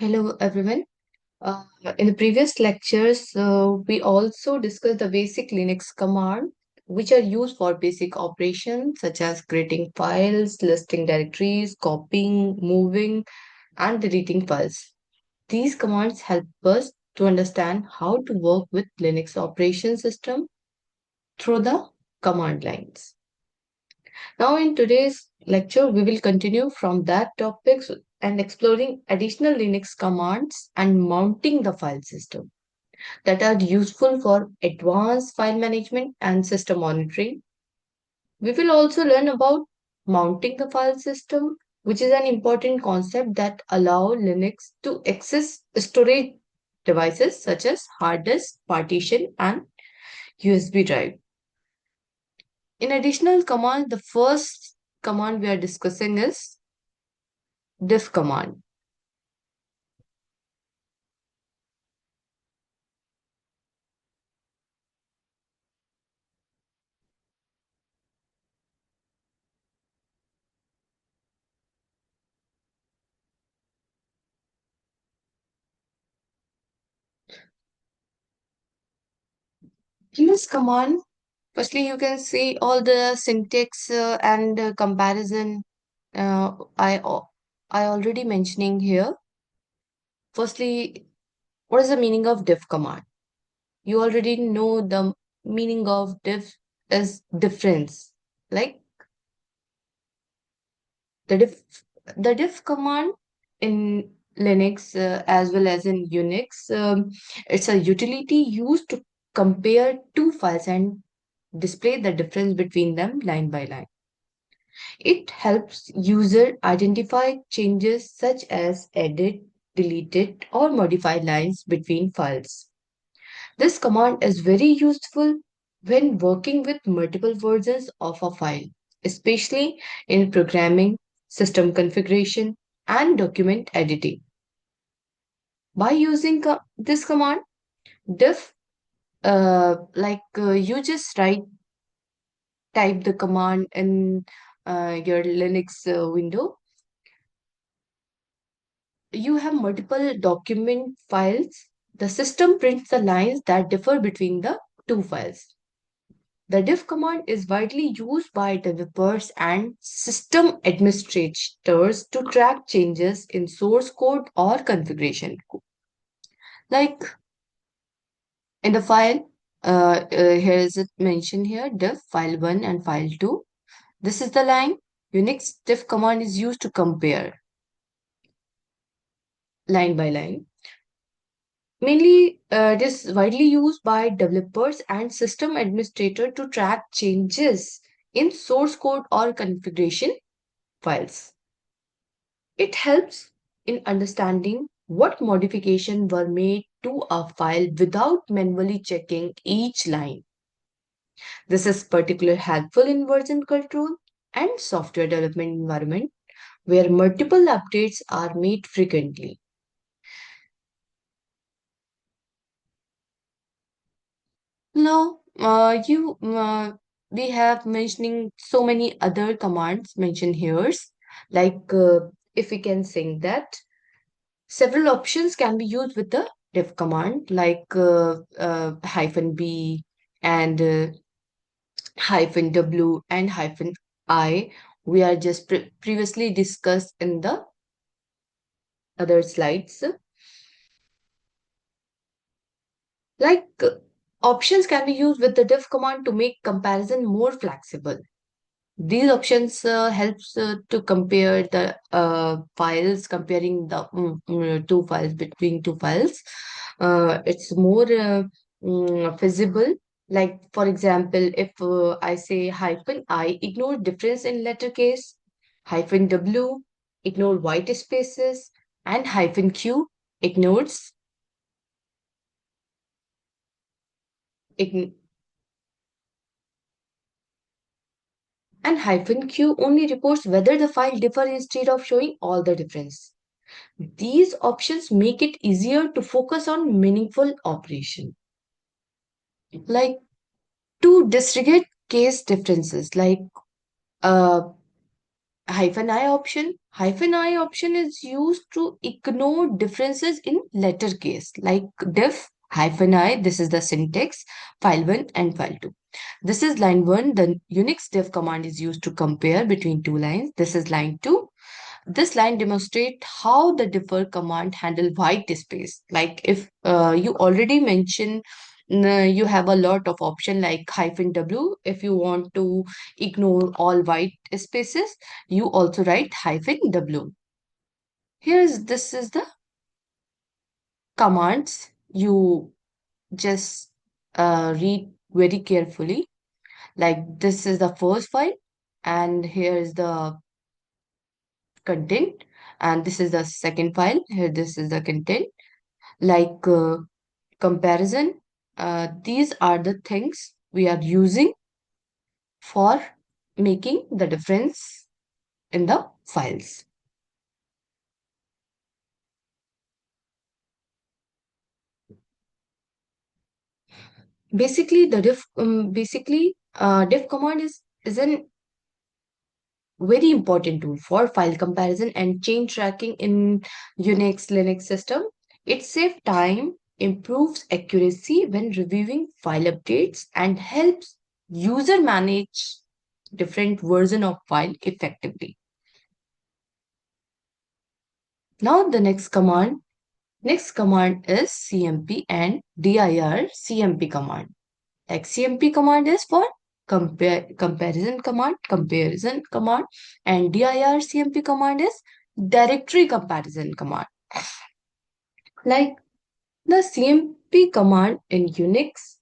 Hello, everyone. In the previous lectures, we also discussed the basic Linux command, which are used for basic operations such as creating files, listing directories, copying, moving, and deleting files. These commands help us to understand how to work with Linux operation system through the command lines. Now, in today's lecture, we will continue from that topic and exploring additional Linux commands and mounting the file system that are useful for advanced file management and system monitoring. We will also learn about mounting the file system, which is an important concept that allow Linux to access storage devices such as hard disk, partition, and USB drive. In additional command, the first command we are discussing is diff command. In this command, firstly, you can see all the syntax and comparison I already mentioning here. Firstly, what is the meaning of diff command? You already know the meaning of diff is difference. Like the diff command in Linux as well as in Unix, it's a utility used to compare two files and display the difference between them line by line. It helps user identify changes such as edit, deleted, or modify lines between files. This command is very useful when working with multiple versions of a file, especially in programming, system configuration, and document editing. By using this command, diff, you just type the command in your Linux window. You have multiple document files. The system prints the lines that differ between the two files. The diff command is widely used by developers and system administrators to track changes in source code or configuration. Like in the file, here is it mentioned here diff file 1 and file 2. This is the line. Unix diff command is used to compare line by line. Mainly, it is widely used by developers and system administrator to track changes in source code or configuration files. It helps in understanding what modifications were made to a file without manually checking each line. This is particularly helpful in version control and software development environment where multiple updates are made frequently. Now, we have mentioning so many other commands mentioned here, like if we can say that several options can be used with the diff command, like -b and -w and -i. We are just previously discussed in the other slides. Like options can be used with the diff command to make comparison more flexible. These options helps to compare the files, comparing the two files between two files. It's more feasible. Like for example, if I say -i, ignore difference in letter case, -w, ignore white spaces, and -q ignores ign- and -q only reports whether the file differ instead of showing all the difference. These options make it easier to focus on meaningful operation. Like to disregard case differences, like uh, hyphen I option. Hyphen I option is used to ignore differences in letter case, like def hyphen I. This is the syntax, file 1 and file 2. This is line 1. The Unix def command is used to compare between two lines. This is line 2. This line demonstrates how the defer command handle white space. Like if you already mentioned you have a lot of option like hyphen W. If you want to ignore all white spaces, you also write hyphen W. This is the commands. You just read very carefully. Like this is the first file, and here is the content, and this is the second file. Here, this is the content. Like comparison, these are the things we are using for making the difference in the files. Diff command is an very important tool for file comparison and change tracking in Unix Linux system. It saves time, improves accuracy when reviewing file updates, and helps user manage different version of file effectively. Now the next command is CMP and dir CMP command. Like CMP command is for comparison command, and dir CMP command is directory comparison command. Like the CMP command in Unix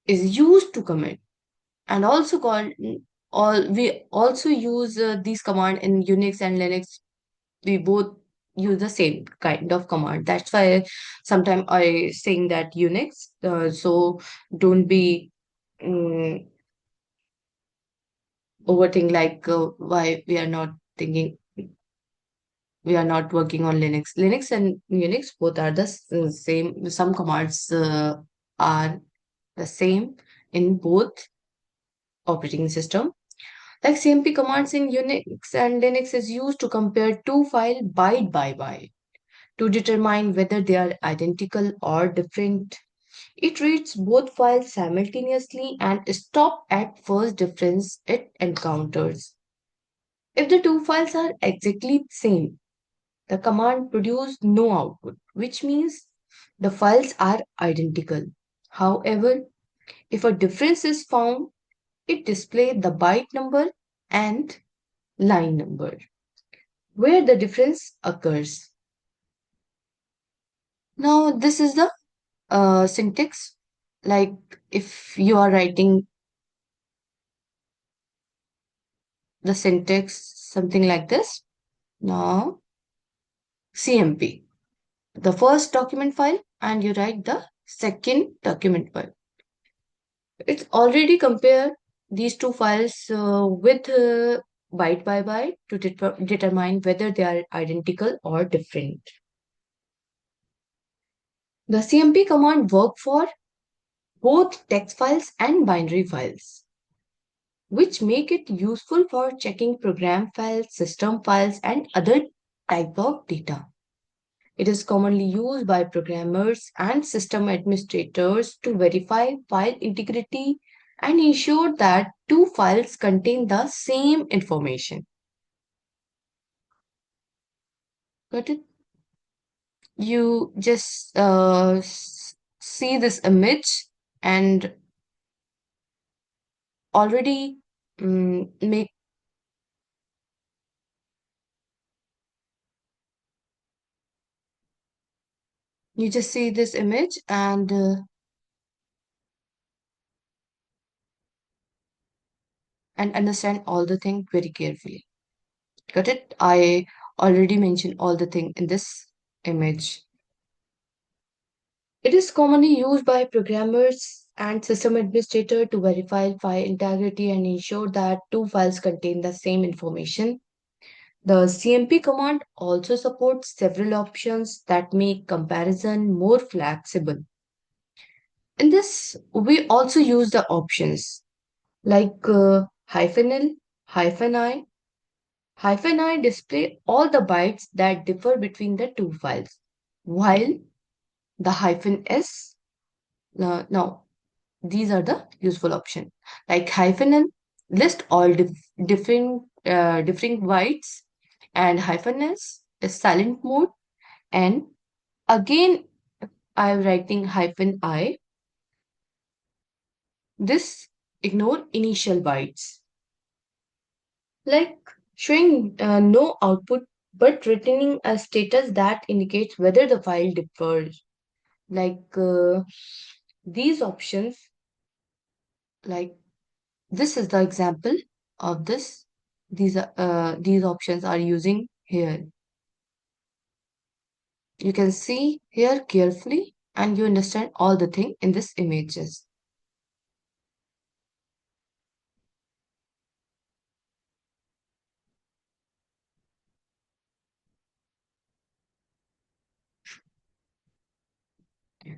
is used to commit, and also called all we also use these command in Unix and Linux. We both use the same kind of command. That's why sometimes I saying that Unix. So don't be um, overthink like why we are not working on Linux. Linux and Unix both are the same. Some commands are the same in both operating system. Like CMP commands in Unix and Linux is used to compare two files byte by byte to determine whether they are identical or different. It reads both files simultaneously and stops at first difference it encounters. If the two files are exactly the same, the command produces no output, which means the files are identical. However, if a difference is found, it displays the byte number and line number where the difference occurs. Now, this is the syntax. Like if you are writing the syntax something like this. Now, CMP, the first document file, and you write the second document file. It's already compared these two files with byte by byte to determine whether they are identical or different. The CMP command works for both text files and binary files, which make it useful for checking program files, system files, and other type of data. It is commonly used by programmers and system administrators to verify file integrity and ensure that two files contain the same information. Got it? You just see this image and already make you just see this image and understand all the thing very carefully. Got it? I already mentioned all the thing in this image. It is commonly used by programmers and system administrators to verify file integrity and ensure that two files contain the same information. The CMP command also supports several options that make comparison more flexible. In this, we also use the options like hyphen L, hyphen I, -I display all the bytes that differ between the two files, while the -S, now these are the useful option. Like -N list all different bytes, and -S is silent mode. And again, I'm writing -I. This ignore initial bytes, like showing no output but returning a status that indicates whether the file differs. Like these options, like this is the example of this. These options are using here. You can see here carefully and you understand all the thing in this images.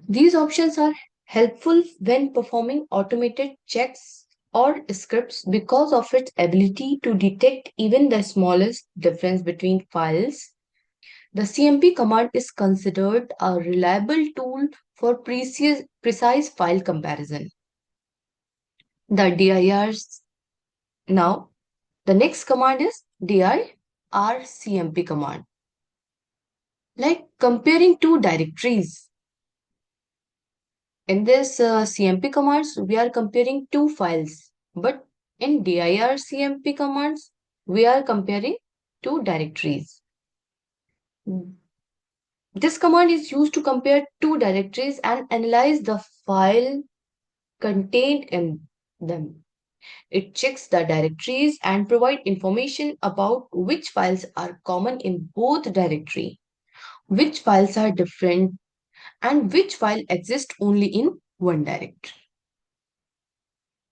These options are helpful when performing automated checks or scripts because of its ability to detect even the smallest difference between files. The CMP command is considered a reliable tool for precise file comparison. The DIRs now, the next command is dircmp command. Like comparing two directories. In this CMP commands, we are comparing two files, but in dircmp commands, we are comparing two directories. This command is used to compare two directories and analyze the file contained in them. It checks the directories and provide information about which files are common in both directory, which files are different, and which file exists only in one directory.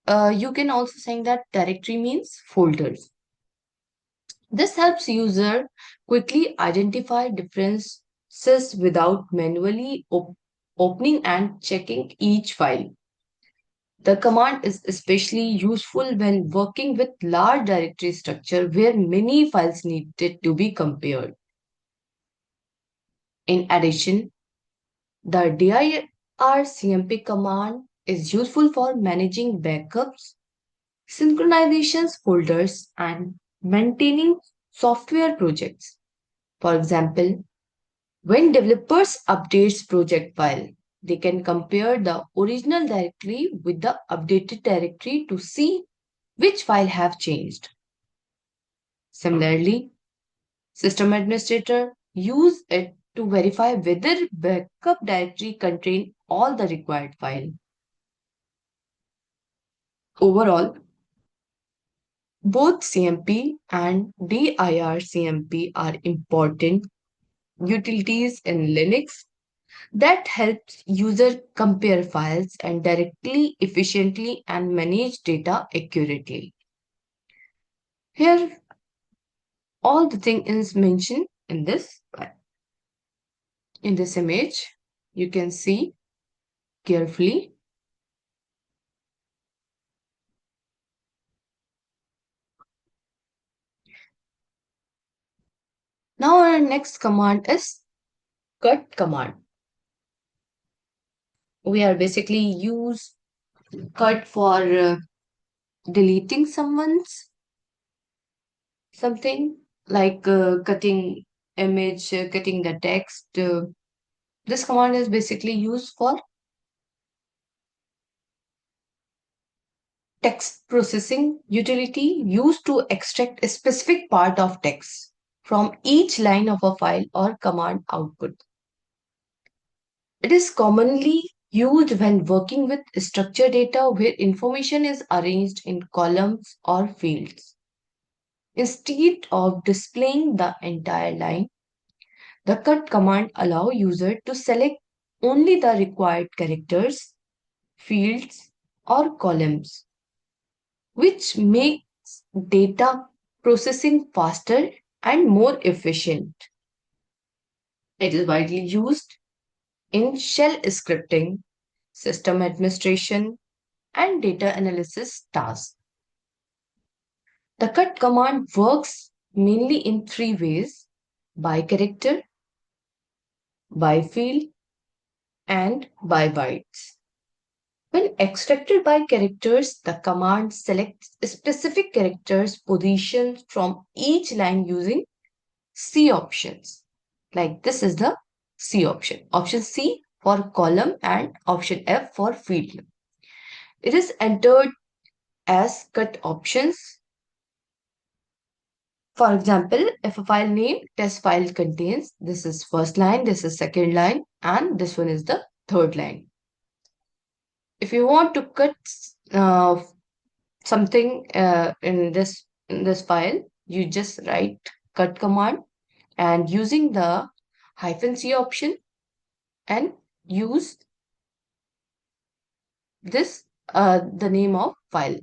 You can also say that directory means folders. This helps user quickly identify differences without manually opening and checking each file. The command is especially useful when working with large directory structure where many files needed to be compared. In addition, the dircmp command is useful for managing backups, synchronizations folders, and maintaining software projects. For example, when developers updates project file, they can compare the original directory with the updated directory to see which file have changed. Similarly, system administrator use it to verify whether backup directory contain all the required file. Overall, both CMP and dircmp are important utilities in Linux that helps user compare files and directly, efficiently, and manage data accurately. Here, all the thing is mentioned in this image. You can see carefully. Now our next command is cut command. We are basically use cut for deleting someone's something, like cutting image, cutting the text. This command is basically used for text processing utility used to extract a specific part of text from each line of a file or command output. It is commonly used when working with structured data where information is arranged in columns or fields. Instead of displaying the entire line, the cut command allows user to select only the required characters, fields, or columns, which makes data processing faster and more efficient. It is widely used in shell scripting, system administration, and data analysis tasks. The cut command works mainly in three ways: by character, by field, and by bytes. When extracted by characters, the command selects specific characters positions from each line using C options. Like this is the C option. Option C for column and option F for field. It is entered as cut options. For example, if a file name test file contains this is first line, this is second line, and this one is the third line. If you want to cut something in this file, you just write cut command and using the -c option and use this the name of file.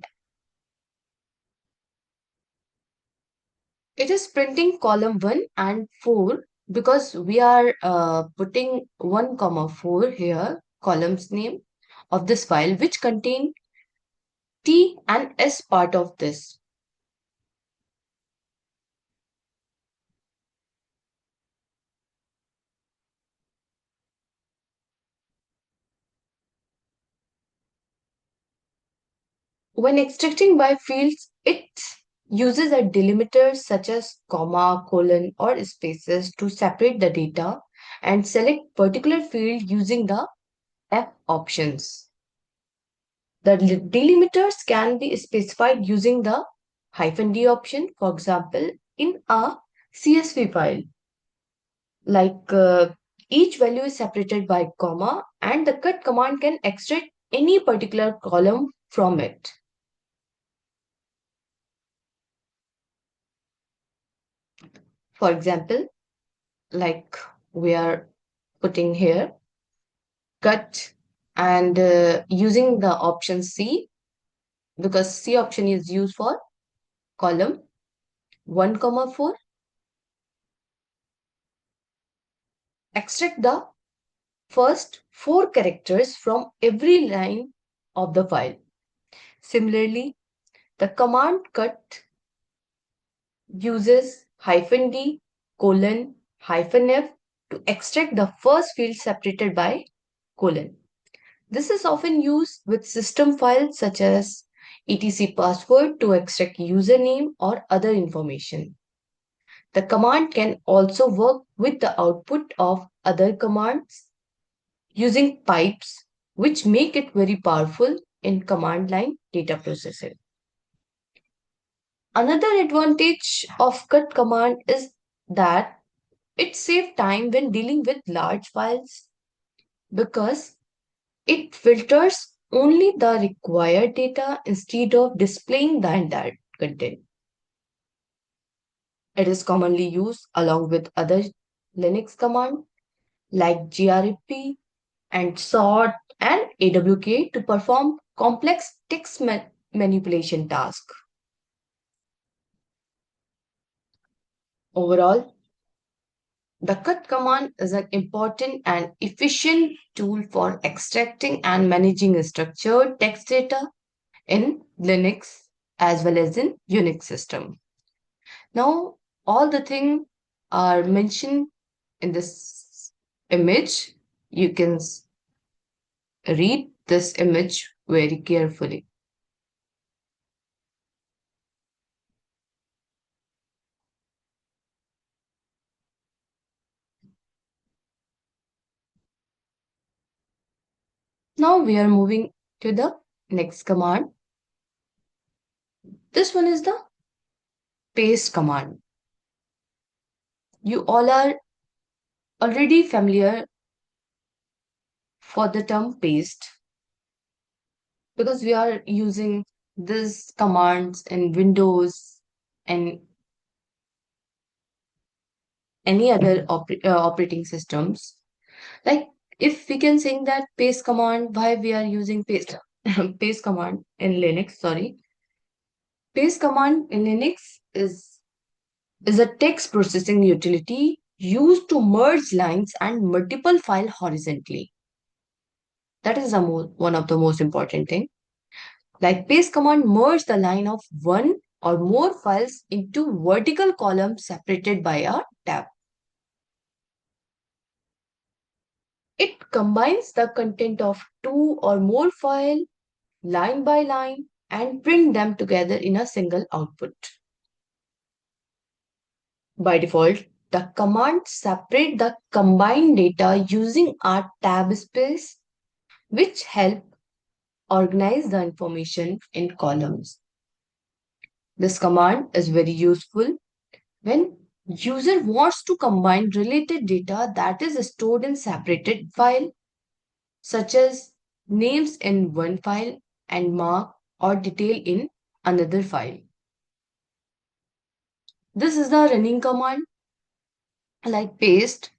It is printing column 1 and 4 because we are putting 1 comma 4 here columns name of this file which contain T and S part of this. When extracting by fields, it uses a delimiter such as comma, colon, or spaces to separate the data and select particular field using the F options. The delimiters can be specified using the -d option, for example, in a CSV file. Like each value is separated by comma, and the cut command can extract any particular column from it. For example, like we are putting here cut and using the option C because C option is used for column 1 comma 4. Extract the first four characters from every line of the file. Similarly, the command cut uses -d colon -f to extract the first field separated by colon. This is often used with system files such as etc password to extract username or other information. The command can also work with the output of other commands using pipes, which make it very powerful in command line data processing. Another advantage of cut command is that it saves time when dealing with large files because it filters only the required data instead of displaying the entire content. It is commonly used along with other Linux commands like grep and sort and awk to perform complex text manipulation tasks. Overall, the cut command is an important and efficient tool for extracting and managing structured text data in Linux as well as in Unix system. Now, all the things are mentioned in this image. You can read this image very carefully. Now we are moving to the next command. This one is the paste command. You all are already familiar for the term paste because we are using these commands in Windows and any other operating systems. Like if we can say that paste command, why we are using paste paste command in Linux? Sorry, paste command in Linux is a text processing utility used to merge lines and multiple file horizontally. That is one of the most important thing. Like paste command merge the line of one or more files into vertical columns separated by a tab. It combines the content of two or more files line by line and print them together in a single output. By default, the commands separate the combined data using a tab space, which help organize the information in columns. This command is very useful when user wants to combine related data that is stored in separated file, such as names in one file and mark or detail in another file. This is the running command, like paste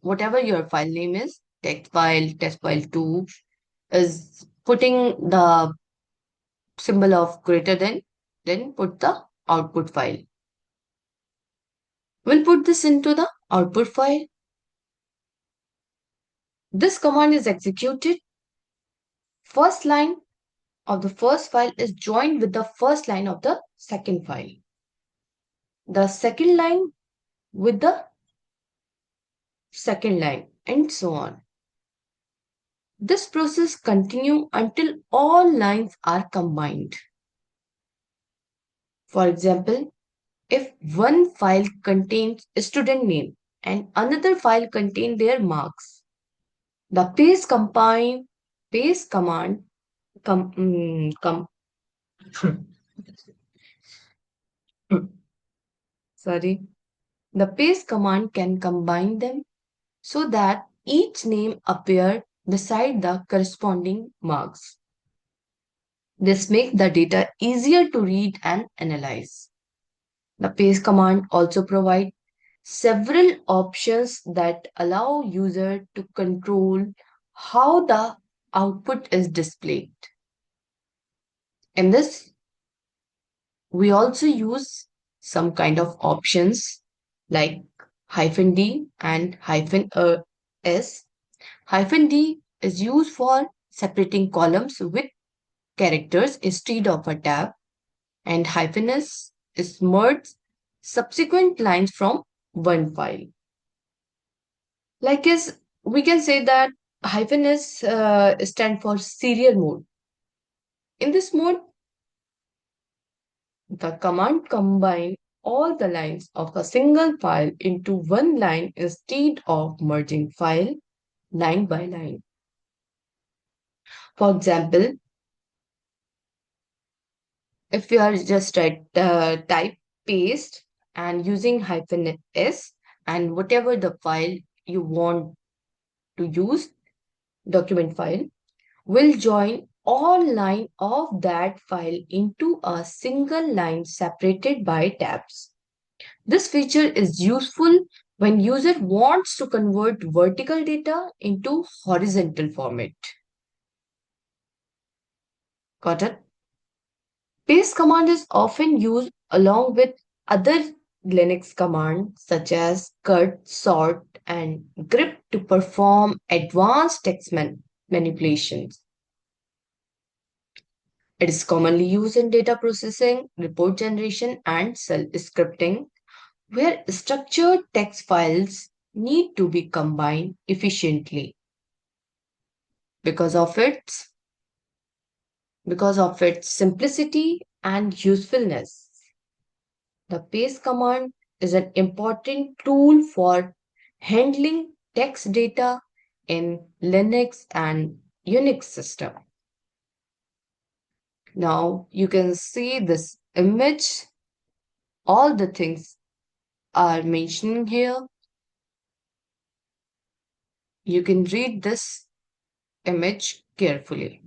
whatever your file name is, text file 2 is putting the symbol of greater than, then put the output file. We'll put this into the output file. This command is executed. First line of the first file is joined with the first line of the second file. The second line with the second line, and so on. This process continues until all lines are combined. For example, if one file contains a student name and another file contains their marks, the paste command com, mm, com, sorry, the paste command can combine them so that each name appear beside the corresponding marks. This makes the data easier to read and analyze. The paste command also provides several options that allow user to control how the output is displayed. In this, we also use some kind of options like -d and -s. -d is used for separating columns with characters instead of a tab, and -s is merged subsequent lines from one file. Like is we can say that -s stand for serial mode. In this mode, the command combine all the lines of a single file into one line instead of merging file line by line. For example, if you are just type paste and using -s and whatever the file you want to use, document file, will join all line of that file into a single line separated by tabs. This feature is useful when user wants to convert vertical data into horizontal format. Got it? Paste command is often used along with other Linux commands such as cut, sort, and grep to perform advanced text manipulations. It is commonly used in data processing, report generation, and cell scripting, where structured text files need to be combined efficiently. Because of its because of its simplicity and usefulness, the paste command is an important tool for handling text data in Linux and Unix system. Now you can see this image. All the things are mentioned here. You can read this image carefully.